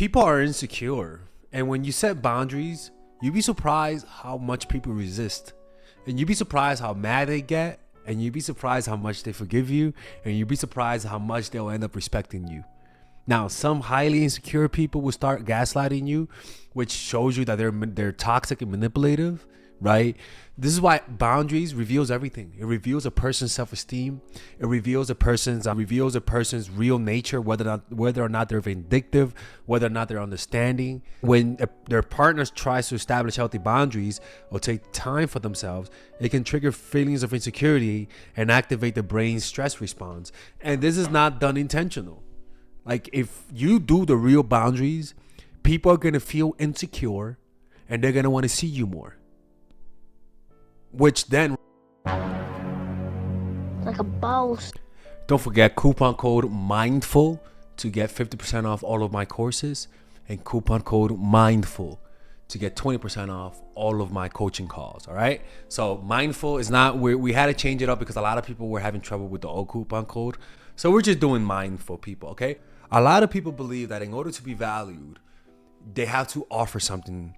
People are insecure, and when you set boundaries, you'd be surprised how much people resist, and you'd be surprised how mad they get, and you'd be surprised how much they forgive you, and you'd be surprised how much they'll end up respecting you. Now, some highly insecure people will start gaslighting you, which shows you that they're toxic and manipulative, right? This is why boundaries reveals everything. It reveals a person's self-esteem. It reveals a person's real nature, whether or not they're vindictive, whether or not they're understanding. When their partner tries to establish healthy boundaries or take time for themselves, it can trigger feelings of insecurity and activate the brain's stress response. And this is not done intentional. Like, if you do the real boundaries, people are going to feel insecure and they're going to want to see you more. Which then, like a boss. Don't forget coupon code MINDFUL to get 50% off all of my courses, and coupon code MINDFUL to get 20% off all of my coaching calls. All right. So MINDFUL is not, we had to change it up because a lot of people were having trouble with the old coupon code. So we're just doing MINDFUL, people. Okay. A lot of people believe that in order to be valued, they have to offer something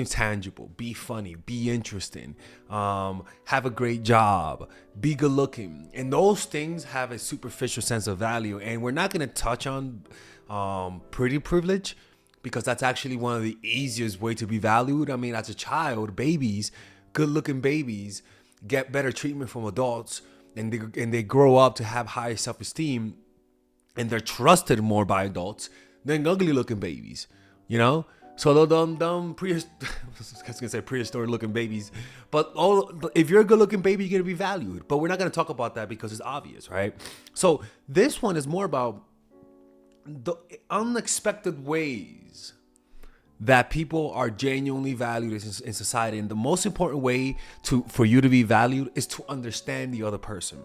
tangible, be funny, be interesting, have a great job, be good looking. And those things have a superficial sense of value. And we're not going to touch on pretty privilege, because that's actually one of the easiest way to be valued. I mean, as a child, good looking babies get better treatment from adults, and they grow up to have higher self-esteem, and they're trusted more by adults than ugly looking babies, you know? So the prehistoric looking babies, but if you're a good looking baby, you're gonna be valued. But we're not gonna talk about that because it's obvious, right? So this one is more about the unexpected ways that people are genuinely valued in society. And the most important way for you to be valued is to understand the other person.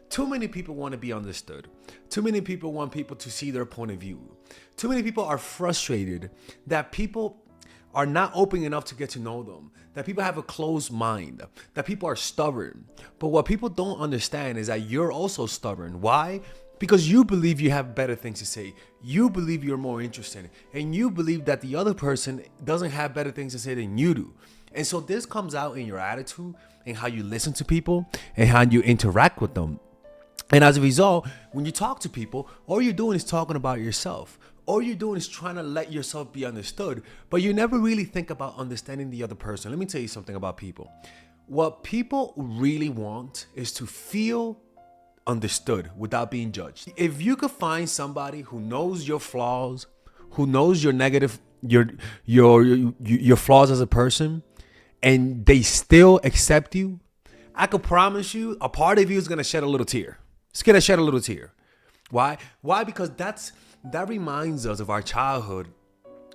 Too many people want to be understood. Too many people want people to see their point of view. Too many people are frustrated that people are not open enough to get to know them, that people have a closed mind, that people are stubborn. But what people don't understand is that you're also stubborn. Why? Because you believe you have better things to say. You believe you're more interesting. And you believe that the other person doesn't have better things to say than you do. And so this comes out in your attitude and how you listen to people and how you interact with them. And as a result, when you talk to people, all you're doing is talking about yourself. All you're doing is trying to let yourself be understood, but you never really think about understanding the other person. Let me tell you something about people. What people really want is to feel understood without being judged. If you could find somebody who knows your flaws, who knows your negative, your flaws as a person, and they still accept you, I could promise you a part of you is gonna shed a little tear. It's gonna shed a little tear. Why? Because that reminds us of our childhood,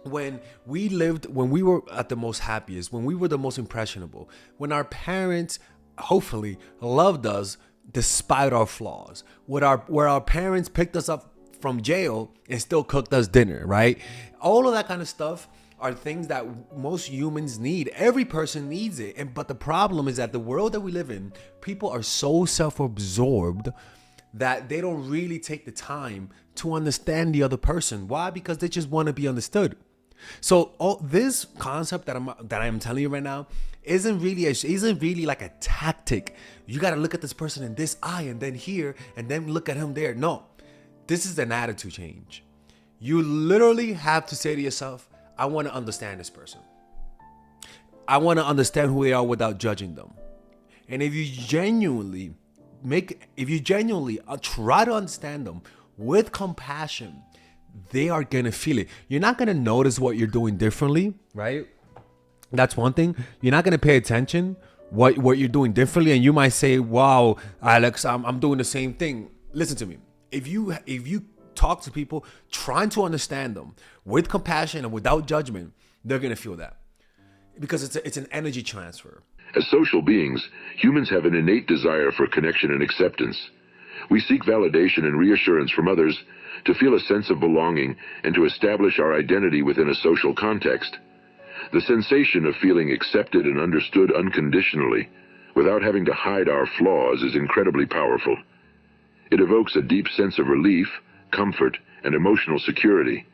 when we were at the most happiest, when we were the most impressionable, when our parents hopefully loved us despite our flaws, where our parents picked us up from jail and still cooked us dinner, right? All of that kind of stuff are things that most humans need. Every person needs it. But the problem is that the world that we live in, people are so self-absorbed that they don't really take the time to understand the other person. Why? Because they just want to be understood. So this concept that I'm telling you right now isn't really like a tactic. You got to look at this person in this eye and then here and then look at him there. No, this is an attitude change. You literally have to say to yourself, I want to understand this person. I want to understand who they are without judging them. And if you genuinely try to understand them with compassion, they are going to feel it. You're not going to notice what you're doing differently, right? That's one thing. You're not going to pay attention what you're doing differently. And you might say, wow, Alex, I'm doing the same thing. Listen to me. If you talk to people trying to understand them with compassion and without judgment, they're going to feel that, because it's an energy transfer. As social beings, humans have an innate desire for connection and acceptance. We seek validation and reassurance from others to feel a sense of belonging and to establish our identity within a social context. The sensation of feeling accepted and understood unconditionally, without having to hide our flaws, is incredibly powerful. It evokes a deep sense of relief, comfort, and emotional security.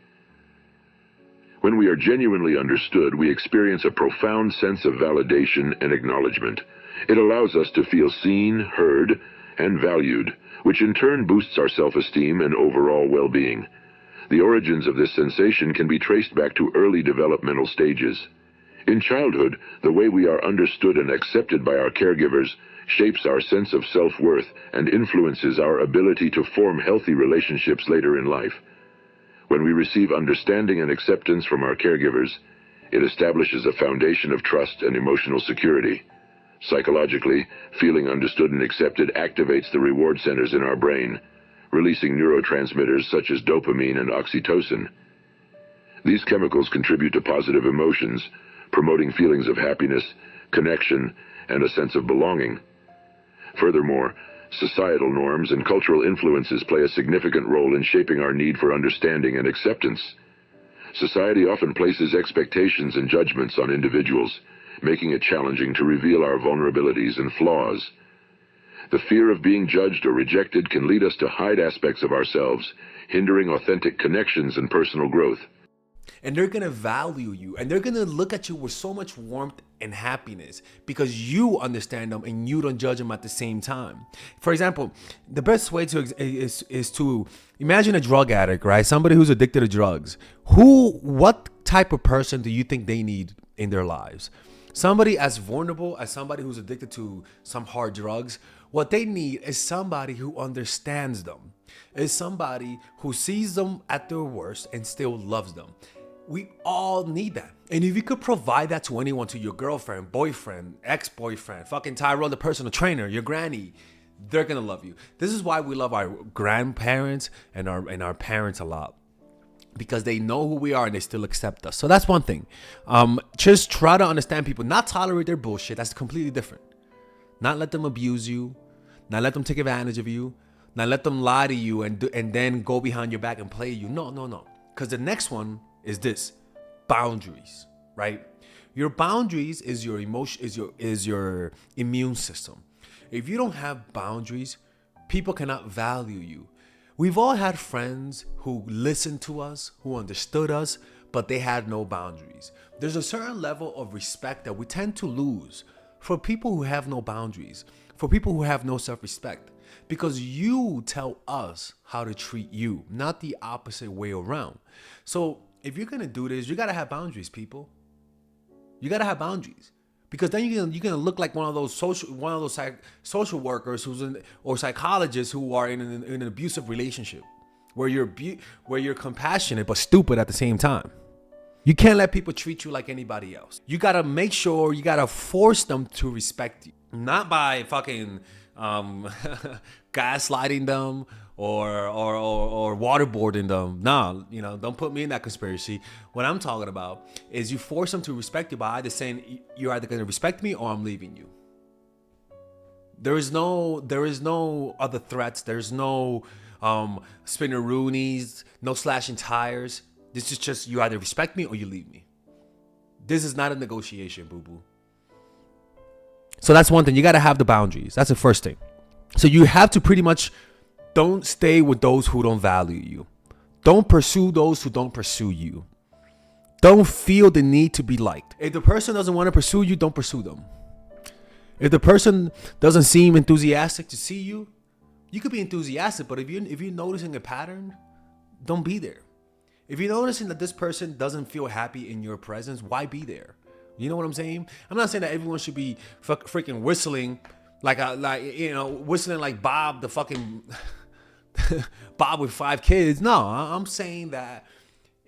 When we are genuinely understood, we experience a profound sense of validation and acknowledgement. It allows us to feel seen, heard, and valued, which in turn boosts our self-esteem and overall well-being. The origins of this sensation can be traced back to early developmental stages. In childhood, the way we are understood and accepted by our caregivers shapes our sense of self-worth and influences our ability to form healthy relationships later in life. When we receive understanding and acceptance from our caregivers, it establishes a foundation of trust and emotional security. Psychologically, feeling understood and accepted activates the reward centers in our brain, releasing neurotransmitters such as dopamine and oxytocin. These chemicals contribute to positive emotions, promoting feelings of happiness, connection, and a sense of belonging. Furthermore, societal norms and cultural influences play a significant role in shaping our need for understanding and acceptance. Society often places expectations and judgments on individuals, making it challenging to reveal our vulnerabilities and flaws. The fear of being judged or rejected can lead us to hide aspects of ourselves, hindering authentic connections and personal growth. And they're going to value you, and they're going to look at you with so much warmth and happiness because you understand them and you don't judge them at the same time. For example, the best way to is to imagine a drug addict, right? Somebody who's addicted to drugs. What type of person do you think they need in their lives? Somebody as vulnerable as somebody who's addicted to some hard drugs. What they need is somebody who understands them, is somebody who sees them at their worst and still loves them. We all need that. And if you could provide that to anyone, to your girlfriend, boyfriend, ex-boyfriend, fucking Tyrone, the personal trainer, your granny, they're gonna love you. This is why we love our grandparents and our parents a lot, because they know who we are and they still accept us. So that's one thing. Just try to understand people, not tolerate their bullshit. That's completely different. Not let them abuse you, not let them take advantage of you, not let them lie to you and then go behind your back and play you. No. Because the next one is this: boundaries, right? Your boundaries is your emotion, is your immune system. If you don't have boundaries, people cannot value you. We've all had friends who listened to us, who understood us, but they had no boundaries. There's a certain level of respect that we tend to lose for people who have no boundaries, for people who have no self-respect, because you tell us how to treat you, not the opposite way around. So if you're gonna do this, you gotta have boundaries, people. You gotta have boundaries, because then you're gonna look like one of those social workers or psychologists who are in an abusive relationship, where you're compassionate but stupid at the same time. You can't let people treat you like anybody else. You gotta make sure, you gotta force them to respect you, not by fucking gaslighting them or waterboarding them. Nah, don't put me in that conspiracy. What I'm talking about is you force them to respect you by either saying you're either gonna respect me or I'm leaving you. There is no other threats. There's no spinneroonies, no slashing tires. This is just, you either respect me or you leave me. This is not a negotiation, boo-boo. So that's one thing. You got to have the boundaries. That's the first thing. So you have to pretty much don't stay with those who don't value you. Don't pursue those who don't pursue you. Don't feel the need to be liked. If the person doesn't want to pursue you, don't pursue them. If the person doesn't seem enthusiastic to see you, you could be enthusiastic, but if you're noticing a pattern, don't be there. If you're noticing that this person doesn't feel happy in your presence, why be there? You know what I'm saying? I'm not saying that everyone should be freaking whistling whistling like Bob, the fucking Bob with 5 kids. No, I'm saying that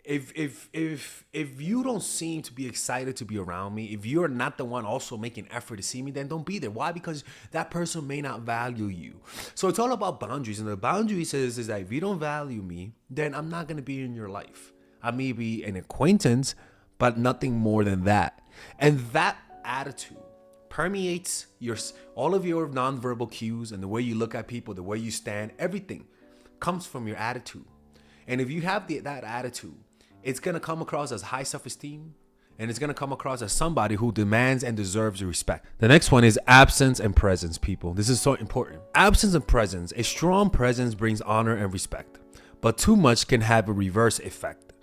if you don't seem to be excited to be around me, if you're not the one also making effort to see me, then don't be there. Why? Because that person may not value you. So it's all about boundaries. And the boundary says is that if you don't value me, then I'm not going to be in your life. I may be an acquaintance, but nothing more than that. And that attitude permeates all of your nonverbal cues, and the way you look at people, the way you stand, everything comes from your attitude. And if you have that attitude, it's going to come across as high self-esteem, and it's going to come across as somebody who demands and deserves respect. The next one is absence and presence, people. This is so important. Absence and presence. A strong presence brings honor and respect, but too much can have a reverse effect.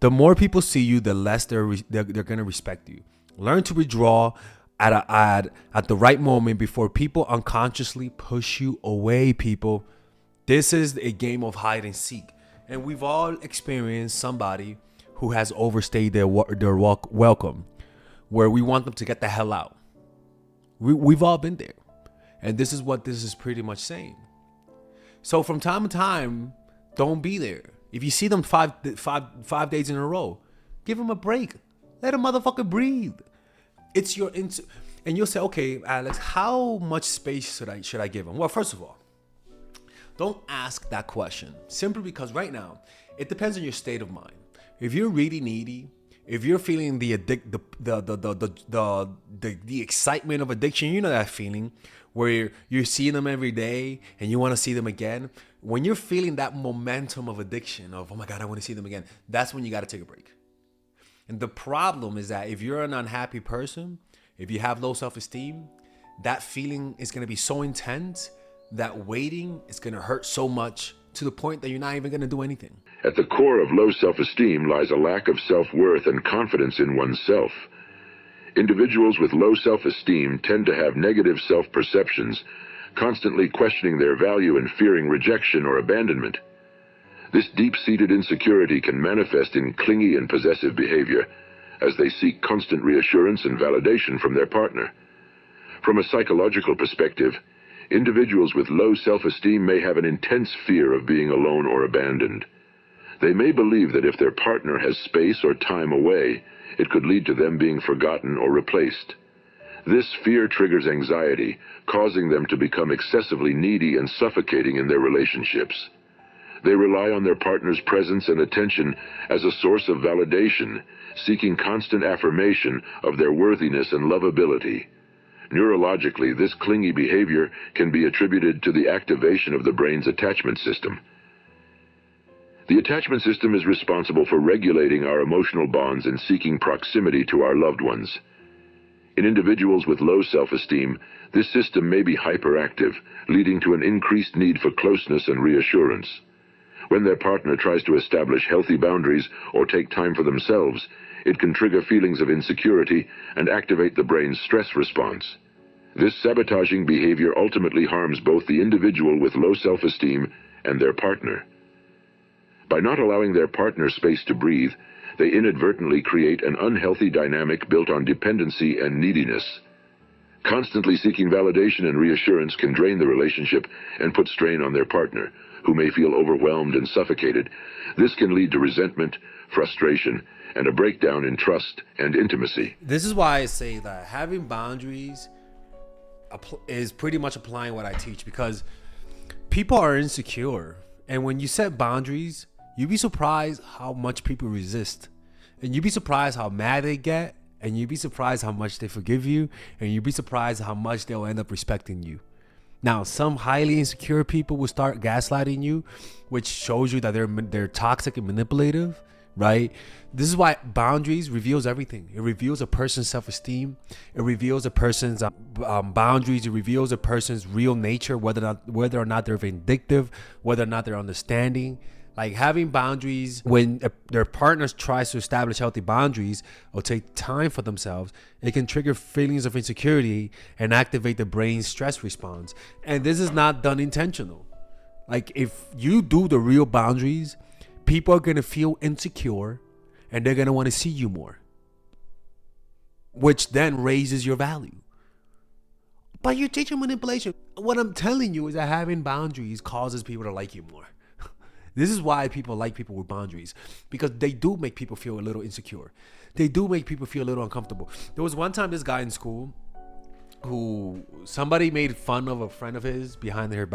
The more people see you, the less they're gonna respect you. Learn to withdraw at the right moment before people unconsciously push you away. People, this is a game of hide and seek, and we've all experienced somebody who has overstayed their welcome, where we want them to get the hell out. We've all been there, and this is what this is pretty much saying. So from time to time, don't be there. If you see them five days in a row, give them a break. Let a motherfucker breathe. It's your and you'll say, okay, Alex, how much space should I give him? Well, first of all, don't ask that question simply because right now it depends on your state of mind. If you're really needy, if you're feeling the excitement of addiction, you know that feeling where you're seeing them every day and you want to see them again. When you're feeling that momentum of addiction of, oh my God, I want to see them again, that's when you got to take a break. And the problem is that if you're an unhappy person, if you have low self-esteem, that feeling is going to be so intense that waiting is going to hurt so much to the point that you're not even going to do anything. At the core of low self-esteem lies a lack of self-worth and confidence in oneself. Individuals with low self-esteem tend to have negative self-perceptions, constantly questioning their value and fearing rejection or abandonment. This deep-seated insecurity can manifest in clingy and possessive behavior as they seek constant reassurance and validation from their partner. From a psychological perspective, individuals with low self-esteem may have an intense fear of being alone or abandoned. They may believe that if their partner has space or time away, it could lead to them being forgotten or replaced. This fear triggers anxiety, causing them to become excessively needy and suffocating in their relationships. They rely on their partner's presence and attention as a source of validation, seeking constant affirmation of their worthiness and lovability. Neurologically, this clingy behavior can be attributed to the activation of the brain's attachment system. The attachment system is responsible for regulating our emotional bonds and seeking proximity to our loved ones. In individuals with low self-esteem, this system may be hyperactive, leading to an increased need for closeness and reassurance. When their partner tries to establish healthy boundaries or take time for themselves, it can trigger feelings of insecurity and activate the brain's stress response. This sabotaging behavior ultimately harms both the individual with low self-esteem and their partner. By not allowing their partner space to breathe, they inadvertently create an unhealthy dynamic built on dependency and neediness. Constantly seeking validation and reassurance can drain the relationship and put strain on their partner, who may feel overwhelmed and suffocated. This can lead to resentment, frustration, and a breakdown in trust and intimacy. This is why I say that having boundaries is pretty much applying what I teach, because people are insecure. And when you set boundaries, you'd be surprised how much people resist. And you'd be surprised how mad they get. And you'd be surprised how much they forgive you. And you'd be surprised how much they'll end up respecting you. Now, some highly insecure people will start gaslighting you, which shows you that they're toxic and manipulative, right? This is why boundaries reveals everything. It reveals a person's self-esteem. It reveals a person's boundaries. It reveals a person's real nature, whether or not they're vindictive, whether or not they're understanding. Like having boundaries, when their partner tries to establish healthy boundaries or take time for themselves, it can trigger feelings of insecurity and activate the brain's stress response. And this is not done intentional. Like if you do the real boundaries, people are going to feel insecure and they're going to want to see you more, which then raises your value. But you're teaching manipulation. What I'm telling you is that having boundaries causes people to like you more. This is why people like people with boundaries, because they do make people feel a little insecure. They do make people feel a little uncomfortable. There was one time this guy in school who somebody made fun of a friend of his behind his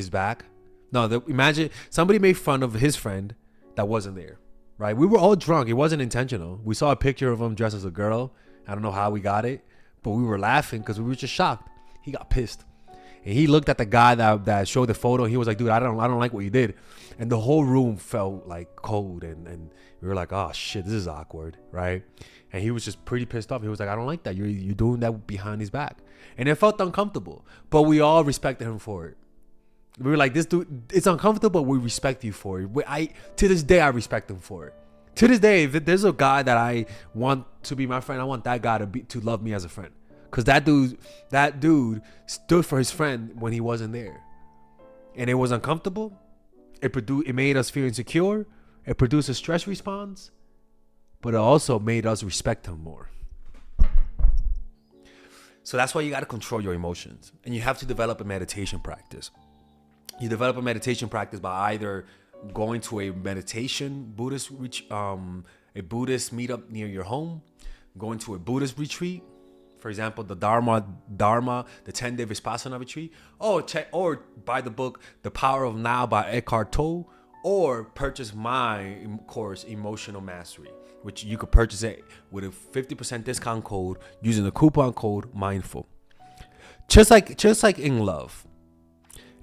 back. Imagine somebody made fun of his friend that wasn't there, right? We were all drunk. It wasn't intentional. We saw a picture of him dressed as a girl. I don't know how we got it, but we were laughing because we were just shocked. He got pissed. And he looked at the guy that showed the photo. And he was like, dude, I don't like what you did. And the whole room felt like cold. And we were like, oh, shit, this is awkward, right? And he was just pretty pissed off. He was like, I don't like that. You're doing that behind his back. And it felt uncomfortable. But we all respected him for it. We were like, this dude, it's uncomfortable, but we respect you for it. To this day, I respect him for it. To this day, if there's a guy that I want to be my friend, I want that guy to love me as a friend. Cause that dude stood for his friend when he wasn't there. And it was uncomfortable. It made us feel insecure. It produced a stress response. But it also made us respect him more. So that's why you got to control your emotions. And you have to develop a meditation practice. You develop a meditation practice by either going to a meditation Buddhist a Buddhist meetup near your home, going to a Buddhist retreat, for example, the Dharma, the 10-day Vipassana retreat, or buy the book The Power of Now by Eckhart Tolle, or purchase my course Emotional Mastery, which you could purchase it with a 50% discount code using the coupon code MINDFUL. Just like in love,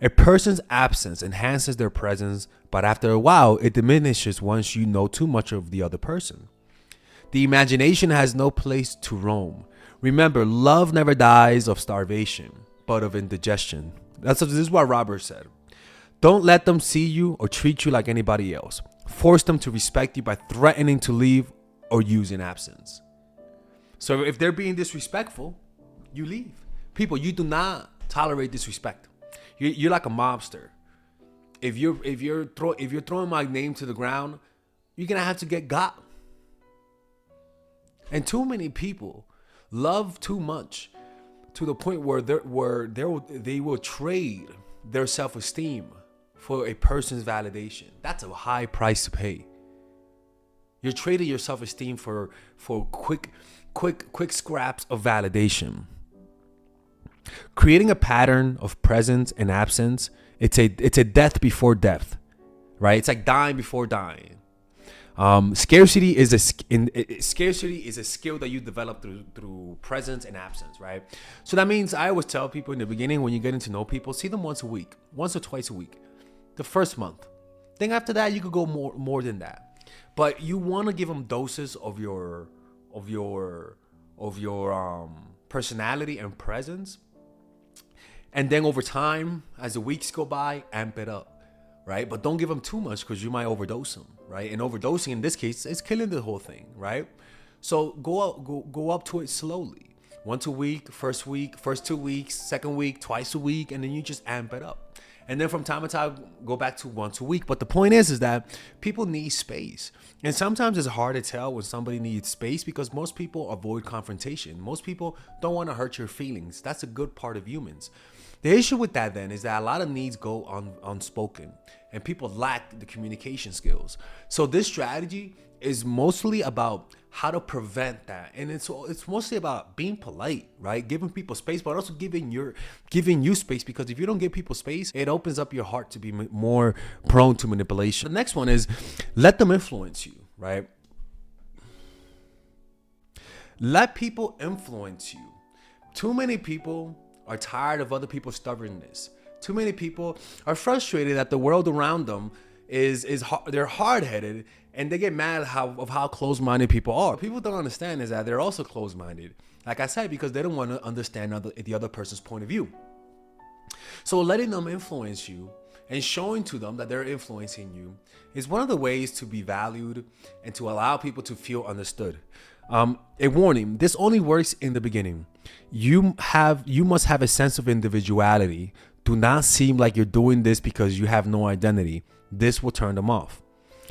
a person's absence enhances their presence, but after a while, it diminishes once you know too much of the other person. The imagination has no place to roam. Remember, love never dies of starvation, but of indigestion. This is what Robert said. Don't let them see you or treat you like anybody else. Force them to respect you by threatening to leave or using absence. So if they're being disrespectful, you leave. People, you do not tolerate disrespect. You're like a mobster. If you're throwing my name to the ground, you're gonna have to get got. And too many people love too much to the point where they will trade their self-esteem for a person's validation. That's a high price to pay. You're trading your self-esteem for quick scraps of validation. Creating a pattern of presence and absence, it's a death before death, right? It's like dying before dying. Scarcity is a skill that you develop through presence and absence, right? So that means I always tell people in the beginning, when you're getting to know people, see them once or twice a week, the first month. Then after that, you could go more than that. But you want to give them doses of your personality and presence. And then over time, as the weeks go by, amp it up, right? But don't give them too much because you might overdose them, right? And overdosing in this case is killing the whole thing, right? So go up to it slowly. Once a week, first 2 weeks, second week, twice a week, and then you just amp it up. And then from time to time, go back to once a week. But the point is that people need space. And sometimes it's hard to tell when somebody needs space because most people avoid confrontation. Most people don't want to hurt your feelings. That's a good part of humans. The issue with that then is that a lot of needs go unspoken and people lack the communication skills. So this strategy is mostly about how to prevent that. And it's mostly about being polite, right? Giving people space, but also giving you space, because if you don't give people space, it opens up your heart to be more prone to manipulation. The next one is let them influence you, right? Let people influence you. Too many people are tired of other people's stubbornness. Too many people are frustrated that the world around them they're hard-headed, and they get mad of how closed-minded people are. What people don't understand is that they're also closed-minded. Like I said, because they don't want to understand the other person's point of view. So letting them influence you and showing to them that they're influencing you is one of the ways to be valued and to allow people to feel understood. A warning, this only works in the beginning. You must have a sense of individuality. Do not seem like you're doing this because you have no identity. This will turn them off.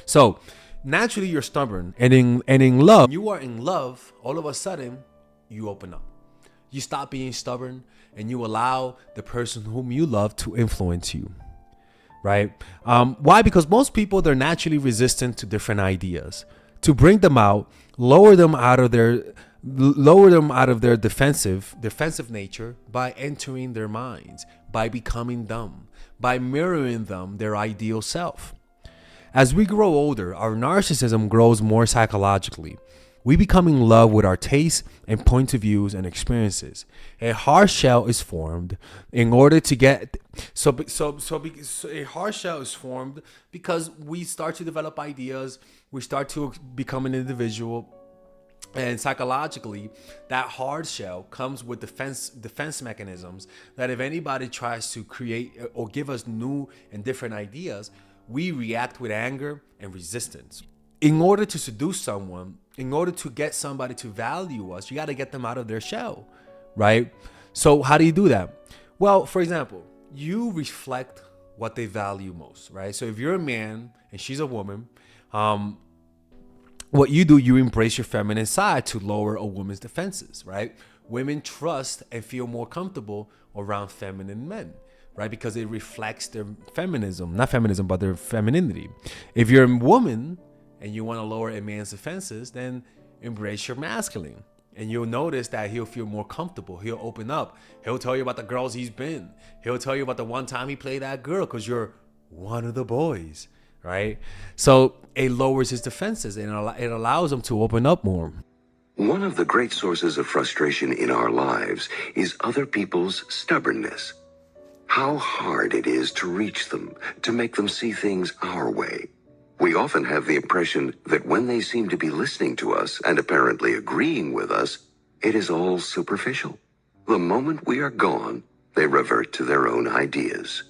So naturally you're stubborn, and in love, when you are in love, all of a sudden you open up. You stop being stubborn and you allow the person whom you love to influence you, right? Why? Because most people, they're naturally resistant to different ideas. To bring them out, lower them out of their defensive nature by entering their minds, by becoming them, by mirroring them, their ideal self. As we grow older, our narcissism grows more psychologically. We become in love with our tastes and points of views and experiences. A hard shell is formed in order to get a hard shell is formed because we start to develop ideas. We start to become an individual. And psychologically, that hard shell comes with defense mechanisms that if anybody tries to create or give us new and different ideas, we react with anger and resistance. in order to seduce someone, in order to get somebody to value us, you got to get them out of their shell, right? So how do you do that? Well, for example, you reflect what they value most, right? So if you're a man and she's a woman, what you do, you embrace your feminine side to lower a woman's defenses, right? Women trust and feel more comfortable around feminine men, right? Because it reflects their feminism, not feminism, but their femininity. If you're a woman and you want to lower a man's defenses, then embrace your masculine. And you'll notice that he'll feel more comfortable. He'll open up. He'll tell you about the girls he's been. He'll tell you about the one time he played that girl because you're one of the boys, right? So it lowers his defenses and it allows him to open up more. One of the great sources of frustration in our lives is other people's stubbornness. How hard it is to reach them, to make them see things our way. We often have the impression that when they seem to be listening to us and apparently agreeing with us, it is all superficial. The moment we are gone, they revert to their own ideas.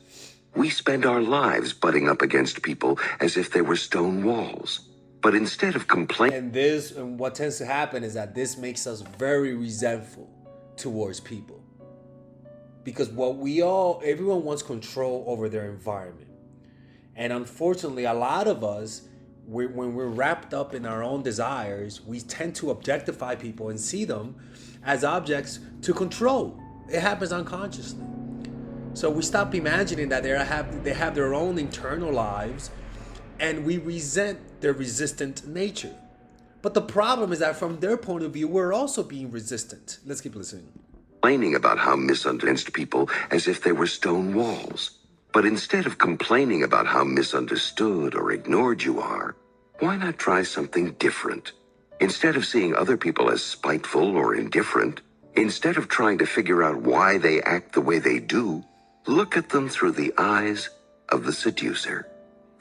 We spend our lives butting up against people as if they were stone walls. But instead of complaining... And what tends to happen is that this makes us very resentful towards people. Because everyone wants control over their environment. And unfortunately, a lot of us, when we're wrapped up in our own desires, we tend to objectify people and see them as objects to control. It happens unconsciously. So we stop imagining that they have their own internal lives, and we resent their resistant nature. But the problem is that from their point of view, we're also being resistant. Let's keep listening. Complaining about how misunderstood people as if they were stone walls. But instead of complaining about how misunderstood or ignored you are, why not try something different? Instead of seeing other people as spiteful or indifferent, instead of trying to figure out why they act the way they do, look at them through the eyes of the seducer.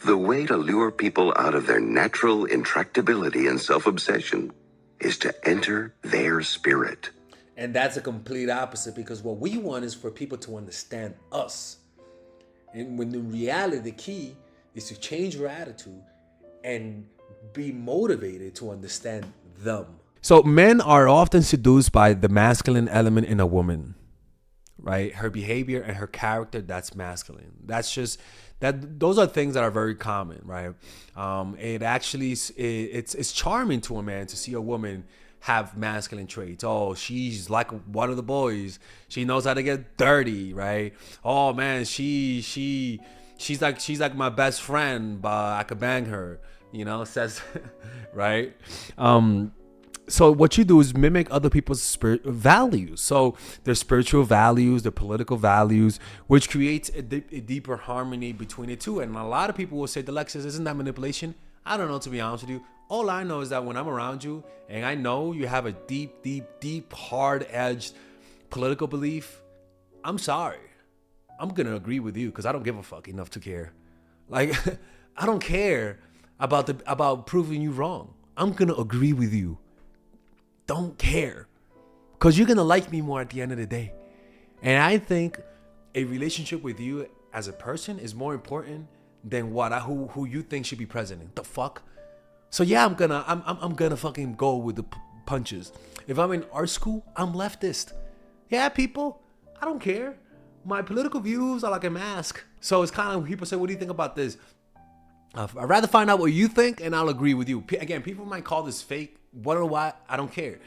The way to lure people out of their natural intractability and self-obsession is to enter their spirit. And that's a complete opposite, because what we want is for people to understand us. And when in reality, the key is to change your attitude and be motivated to understand them. So men are often seduced by the masculine element in a woman, right? Her behavior and her character, that's masculine. Those are things that are very common, right? It's charming to a man to see a woman have masculine traits. Oh, she's like one of the boys. She knows how to get dirty, right? Oh man, she's like my best friend, but I could bang her, says right? So what you do is mimic other people's values. So their spiritual values, their political values, which creates a deeper harmony between the two. And a lot of people will say, Alexis, isn't that manipulation? I don't know, to be honest with you. All I know is that when I'm around you and I know you have a deep, hard-edged political belief, I'm sorry. I'm going to agree with you because I don't give a fuck enough to care. Like, I don't care about proving you wrong. I'm going to agree with you. Don't care. Because you're going to like me more at the end of the day. And I think a relationship with you as a person is more important than who you think should be president. The fuck? So yeah, I'm gonna fucking go with the punches. If I'm in art school, I'm leftist. Yeah, people, I don't care. My political views are like a mask. So it's kind of like people say, what do you think about this? I'd rather find out what you think and I'll agree with you. Again, people might call this fake. Wonder why? I don't care.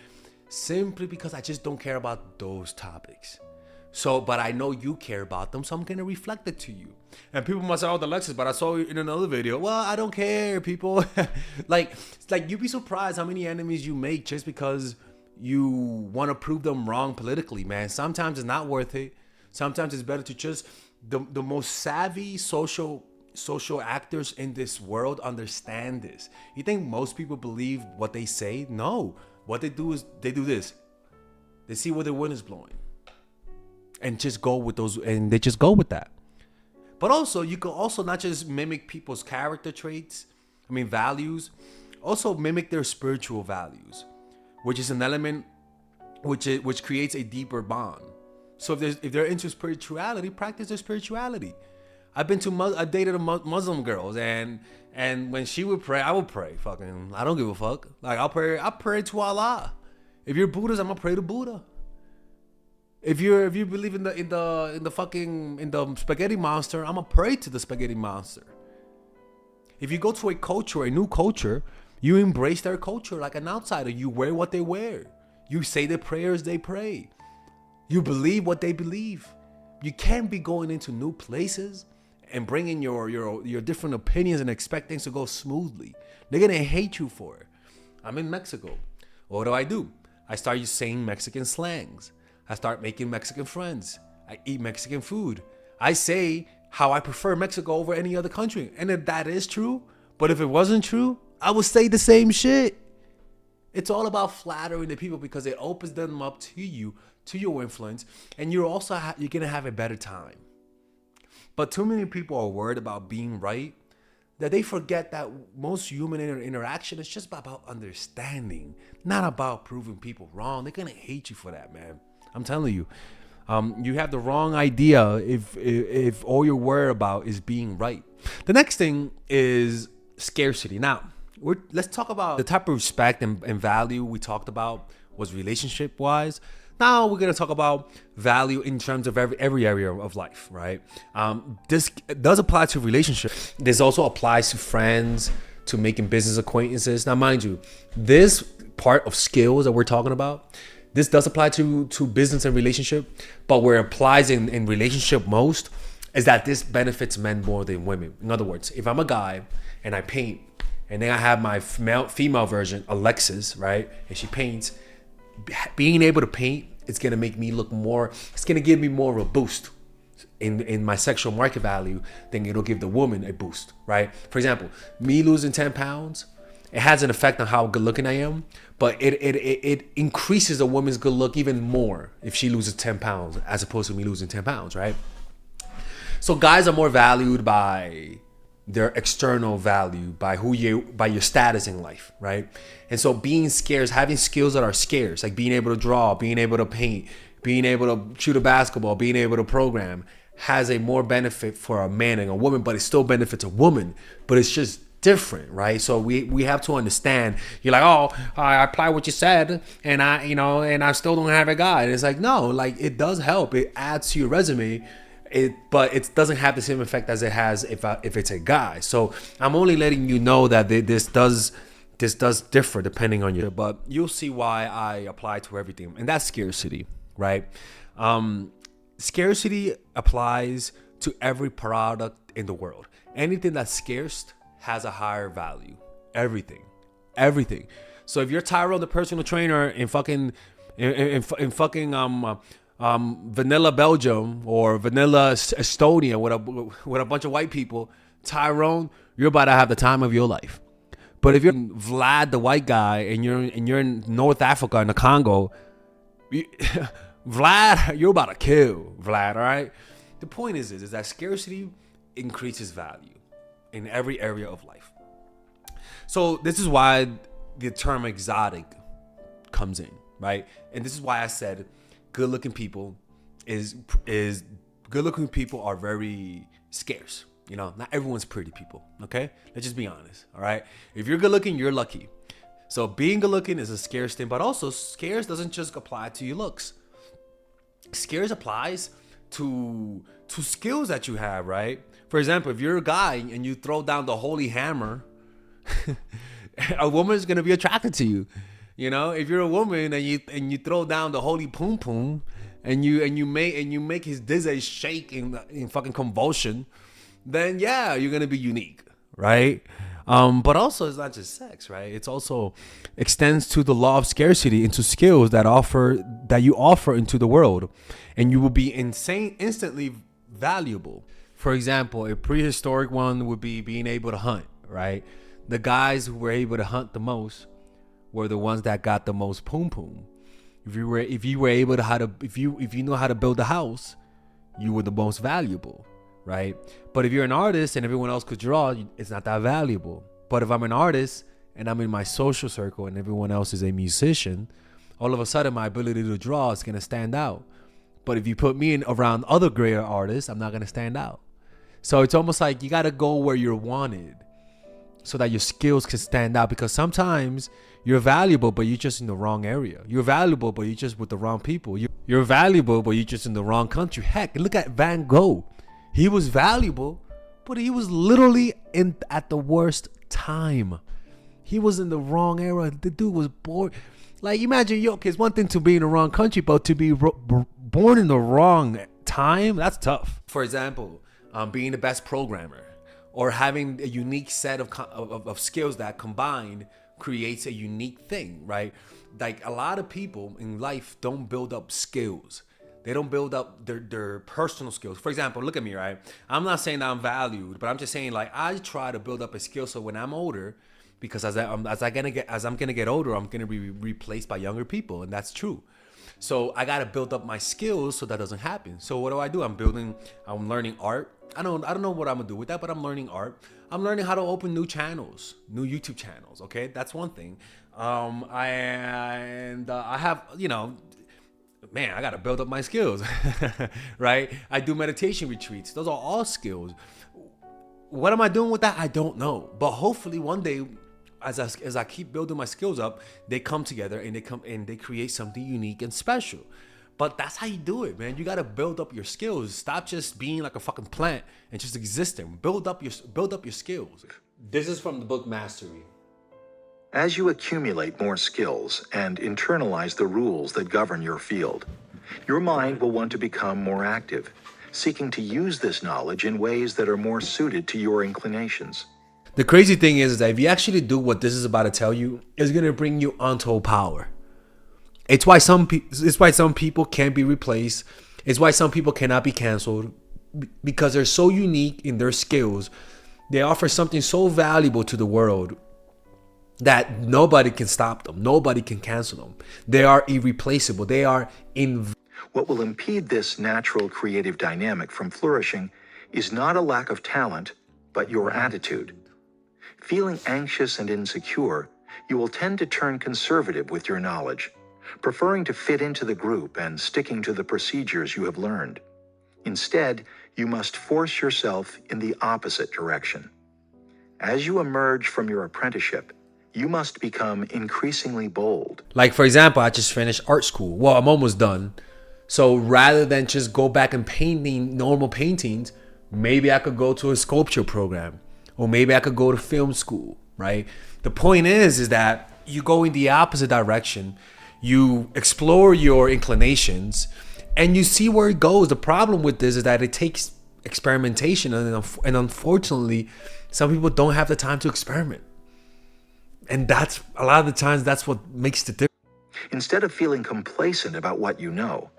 Simply because I just don't care about those topics. So, but I know you care about them, so I'm going to reflect it to you. And people must say, oh, Alexis, but I saw you in another video. Well, I don't care, people. like you'd be surprised how many enemies you make just because you want to prove them wrong politically, man. Sometimes it's not worth it. Sometimes it's better to just, the most savvy social actors in this world understand this. You think most people believe what they say? No. What they do is they do this. They see where the wind is blowing. And just go with those, and they just go with that. But also, you can also not just mimic people's character traits, values, also mimic their spiritual values, which is an element which creates a deeper bond. So if they're into spirituality, practice their spirituality. I've dated Muslim girls, and when she would pray, I would pray. Fucking, I don't give a fuck. Like I pray to Allah. If you're Buddhist, I'm gonna pray to Buddha. If you believe in the spaghetti monster, I'm gonna pray to the spaghetti monster. If you go to a new culture, you embrace their culture like an outsider. You wear what they wear. You say the prayers they pray. You believe what they believe. You can't be going into new places and bringing your different opinions and expect things to go smoothly. They're gonna hate you for it. I'm in Mexico. What do? I start saying Mexican slangs. I start making Mexican friends. I eat Mexican food. I say how I prefer Mexico over any other country. And if that is true, but if it wasn't true, I would say the same shit. It's all about flattering the people because it opens them up to you, to your influence, and you're gonna have a better time. But too many people are worried about being right that they forget that most human interaction is just about understanding, not about proving people wrong. They're gonna hate you for that, man. I'm telling you. You have the wrong idea if all you're worried about is being right. The next thing is scarcity. Now, let's talk about the type of respect and value we talked about was relationship-wise. Now we're gonna talk about value in terms of every area of life, right? This does apply to relationships. This also applies to friends, to making business acquaintances. Now, mind you, this part of skills that we're talking about, this does apply to business and relationship, but where it applies in relationship most is that this benefits men more than women. In other words, if I'm a guy and I paint, and then I have my female version, Alexis, right? And she paints, being able to paint is gonna make me look more, it's gonna give me more of a boost in my sexual market value than it'll give the woman a boost, right? For example, me losing 10 pounds, it has an effect on how good looking I am, but it increases a woman's good look even more if she loses 10 pounds as opposed to me losing 10 pounds, right? So guys are more valued by their external value, by your status in life, right? And so being scarce, having skills that are scarce, like being able to draw, being able to paint, being able to shoot a basketball, being able to program, has a more benefit for a man than a woman, but it still benefits a woman, but it's just different, right? So we have to understand. You're like, oh, I apply what you said, and I still don't have a guy. And it's like, no, like it does help. It adds to your resume. But it doesn't have the same effect as it has if it's a guy. So I'm only letting you know that this does differ depending on you. But you'll see why I apply to everything, and that's scarcity, right? Scarcity applies to every product in the world. Anything that's scarce has a higher value. Everything. So if you're Tyrone, the personal trainer in fucking Vanilla Belgium or Vanilla Estonia with a bunch of white people, Tyrone, you're about to have the time of your life. But if you're Vlad, the white guy, and you're in North Africa in the Congo, Vlad, you're about to kill Vlad. All right. The point is that scarcity increases value in every area of life. So this is why the term exotic comes in, right? And this is why I said good-looking people good-looking people are very scarce. You know, not everyone's pretty people. Okay, let's just be honest. All right, if you're good-looking, you're lucky. So being good-looking is a scarce thing, but also scarce doesn't just apply to your looks. Scarce applies to skills that you have, right? For example, if you're a guy and you throw down the holy hammer, a woman is gonna be attracted to you. You know, if you're a woman and you throw down the holy poom poom and you make his dizzy shake in fucking convulsion, then yeah, you're gonna be unique, right? But also it's not just sex, right? It's also extends to the law of scarcity into skills that you offer into the world, and you will be instantly valuable. For example, a prehistoric one would be being able to hunt, right? The guys who were able to hunt the most were the ones that got the most poom poom. If you were able to if you know how to build a house, you were the most valuable, right? But if you're an artist and everyone else could draw, it's not that valuable. But if I'm an artist and I'm in my social circle and everyone else is a musician, all of a sudden my ability to draw is gonna stand out. But if you put me in around other greater artists, I'm not gonna stand out. So it's almost like you got to go where you're wanted so that your skills can stand out, because sometimes you're valuable, but you're just in the wrong area. You're valuable, but you're just with the wrong people. You're valuable, but you're just in the wrong country. Heck, look at Van Gogh. He was valuable, but he was literally at the worst time. He was in the wrong era. The dude was bored. Like, imagine, it's one thing to be in the wrong country, but to be born in the wrong time, that's tough. For example, being the best programmer, or having a unique set of skills that combined creates a unique thing, right? Like, a lot of people in life don't build up skills. They don't build up their personal skills. For example, look at me, right? I'm not saying that I'm valued, but I'm just saying, like, I try to build up a skill so when I'm older, because as I'm gonna get older, I'm gonna be replaced by younger people, and that's true. So I gotta build up my skills so that doesn't happen. So what do? I'm learning art. I don't know what I'm gonna do with that, but I'm learning art. I'm learning how to open new channels, new YouTube channels. Okay, that's one thing. I have, man, I gotta build up my skills, right? I do meditation retreats. Those are all skills. What am I doing with that? I don't know. But hopefully one day, as I keep building my skills up, they come together and they create something unique and special. But that's how you do it, man. You gotta build up your skills. Stop just being like a fucking plant and just existing. Build up your skills. This is from the book Mastery. As you accumulate more skills and internalize the rules that govern your field, your mind will want to become more active, seeking to use this knowledge in ways that are more suited to your inclinations. The crazy thing is that if you actually do what this is about to tell you, it's gonna bring you untold power. It's why some people can't be replaced. It's why some people cannot be canceled, because they're so unique in their skills. They offer something so valuable to the world that nobody can stop them. Nobody can cancel them. They are irreplaceable. They are What will impede this natural creative dynamic from flourishing is not a lack of talent, but your attitude. Feeling anxious and insecure, you will tend to turn conservative with your knowledge, preferring to fit into the group and sticking to the procedures you have learned. Instead, you must force yourself in the opposite direction. As you emerge from your apprenticeship, you must become increasingly bold. Like, for example, I just finished art school. Well, I'm almost done. So rather than just go back and painting normal paintings, maybe I could go to a sculpture program, or maybe I could go to film school, right? The point is that you go in the opposite direction. You explore your inclinations and you see where it goes. The problem with this is that it takes experimentation, and unfortunately, some people don't have the time to experiment. And that's a lot of the times that's what makes the difference. Instead of feeling complacent about what you know,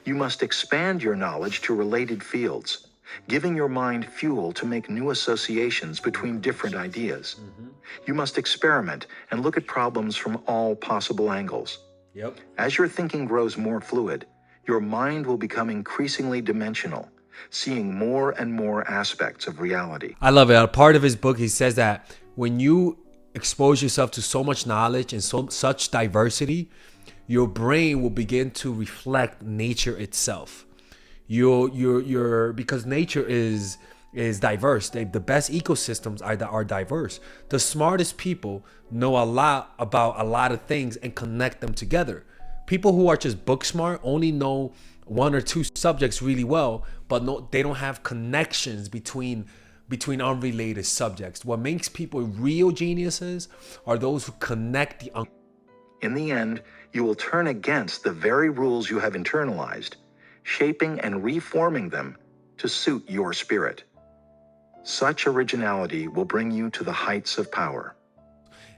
you must expand your knowledge to related fields, giving your mind fuel to make new associations between different ideas. You must experiment and look at problems from all possible angles. Yep. As your thinking grows more fluid, your mind will become increasingly dimensional, seeing more and more aspects of reality. I love it. A part of his book, he says that when you expose yourself to so much knowledge and such diversity, your brain will begin to reflect nature itself. Because nature is diverse. The best ecosystems are diverse. The smartest people know a lot about a lot of things and connect them together. People who are just book smart only know one or two subjects really well, but they don't have connections between unrelated subjects. What makes people real geniuses are those who connect the In the end, you will turn against the very rules you have internalized, shaping and reforming them to suit your spirit. Such originality will bring you to the heights of power.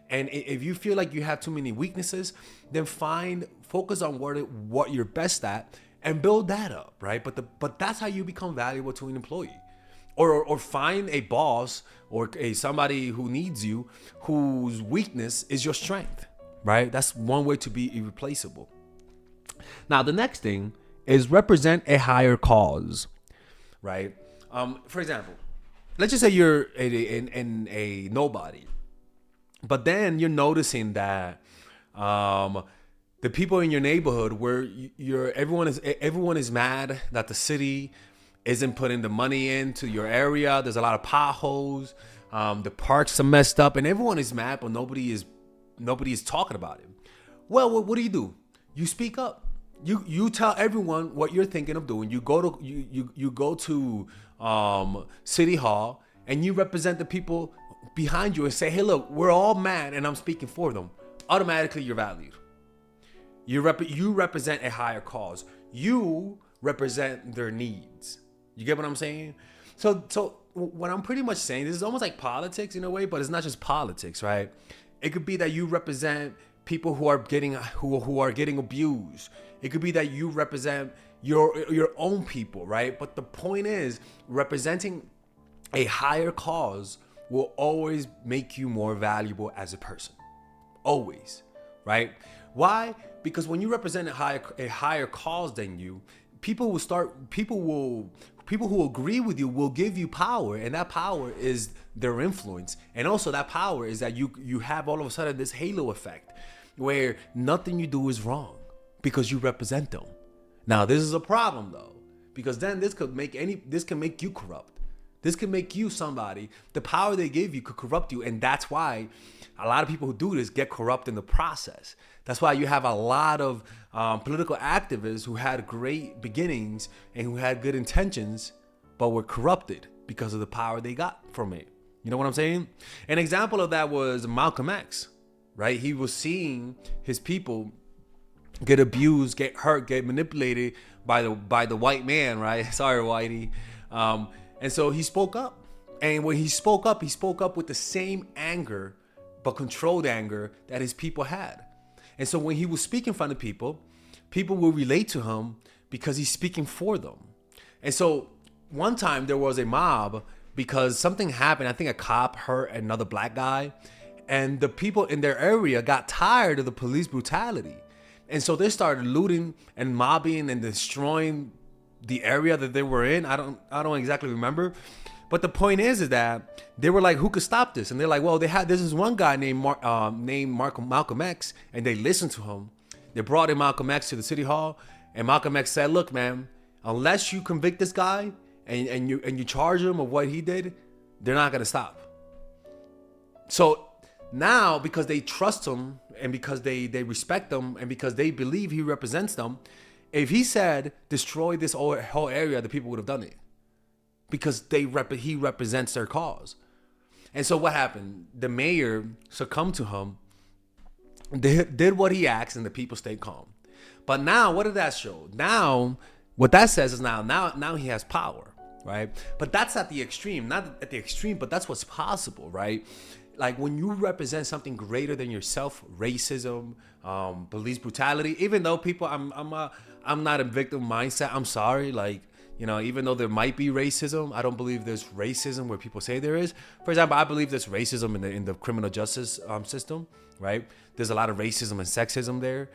And if you feel like you have too many weaknesses, then focus on what you're best at and build that up, right? But that's how you become valuable to an employee. Or find a boss or somebody who needs you, whose weakness is your strength, right? That's one way to be irreplaceable. Now, the next thing is represent a higher cause, right? For example, let's just say you're a nobody, but then you're noticing that the people in your neighborhood where everyone is mad that the city isn't putting the money into your area. There's a lot of potholes. The parks are messed up, and everyone is mad, but nobody is talking about it. Well, what do? You speak up. You tell everyone what you're thinking of doing. You go to City Hall, and you represent the people behind you and say, hey, look, we're all mad, and I'm speaking for them. Automatically, you're valued. You represent a higher cause. You represent their needs. You get what I'm saying? So what I'm pretty much saying, this is almost like politics in a way, but it's not just politics, right? It could be that you represent people who are getting abused. It could be that you represent your own people, right? But the point is, representing a higher cause will always make you more valuable as a person. Always, right? Why? Because when you represent a higher cause than you, people who agree with you will give you power, and that power is their influence. And also that power is that you have all of a sudden this halo effect where nothing you do is wrong because you represent them. Now, this is a problem though, because then this can make you corrupt. This can make you somebody. The power they give you could corrupt you, and that's why a lot of people who do this get corrupt in the process. That's why you have a lot of political activists who had great beginnings and who had good intentions, but were corrupted because of the power they got from it. You know what I'm saying? An example of that was Malcolm X, right? He was seeing his people get abused, get hurt, get manipulated by the white man, right? Sorry, Whitey. And so he spoke up. And when he spoke up with the same anger, but controlled anger that his people had. And so when he was speaking in front of people, people will relate to him because he's speaking for them. And so one time there was a mob because something happened. I think a cop hurt another black guy, and the people in their area got tired of the police brutality. And so they started looting and mobbing and destroying the area that they were in. I don't exactly remember. But the point is that they were like, who could stop this? And they're like, well, this is one guy named Malcolm X, and they listened to him. They brought in Malcolm X to the city hall, and Malcolm X said, look, man, unless you convict this guy and you charge him of what he did, they're not gonna stop. So now, because they trust him and because they respect him and because they believe he represents them, if he said destroy this whole area, the people would have done it. Because he represents their cause. And so what happened? The mayor succumbed to him, did what he asked, and the people stayed calm. But now, what did that show? Now, what that says is now he has power, right? But that's at the extreme, not at the extreme, but that's what's possible, right? Like when you represent something greater than yourself, racism, police brutality, even though people, I'm not a victim mindset. I'm sorry, like, you know, even though there might be racism, I don't believe there's racism where people say there is. For example, I believe there's racism in the criminal justice system, right? There's a lot of racism and sexism there.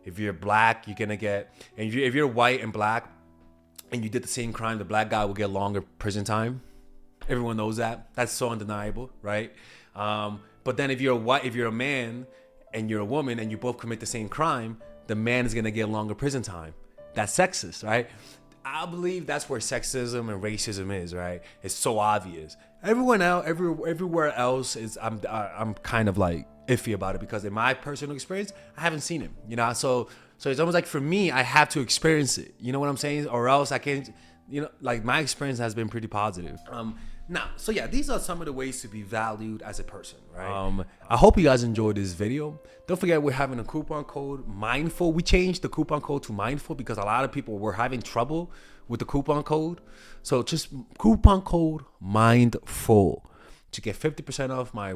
If you're black, you're gonna get, and if you're white and black, and you did the same crime, the black guy will get longer prison time. Everyone knows that. That's so undeniable, right? But then if you're a man and you're a woman and you both commit the same crime, the man is gonna get longer prison time. That's sexist, right? I believe that's where sexism and racism is, right? It's so obvious. Everywhere else is I'm kind of like iffy about it because in my personal experience, I haven't seen it, you know? So it's almost like for me, I have to experience it. You know what I'm saying? Or else I can't, you know, like my experience has been pretty positive. Now, so yeah, these are some of the ways to be valued as a person, right? I hope you guys enjoyed this video. Don't forget we're having a coupon code Mindful. We changed the coupon code to Mindful because a lot of people were having trouble with the coupon code. So just coupon code Mindful to get 50% off my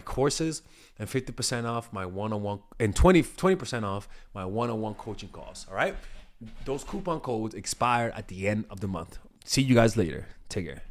courses and 50% off my one-on-one and 20% off my one-on-one coaching calls. All right. Those coupon codes expire at the end of the month. See you guys later. Take care.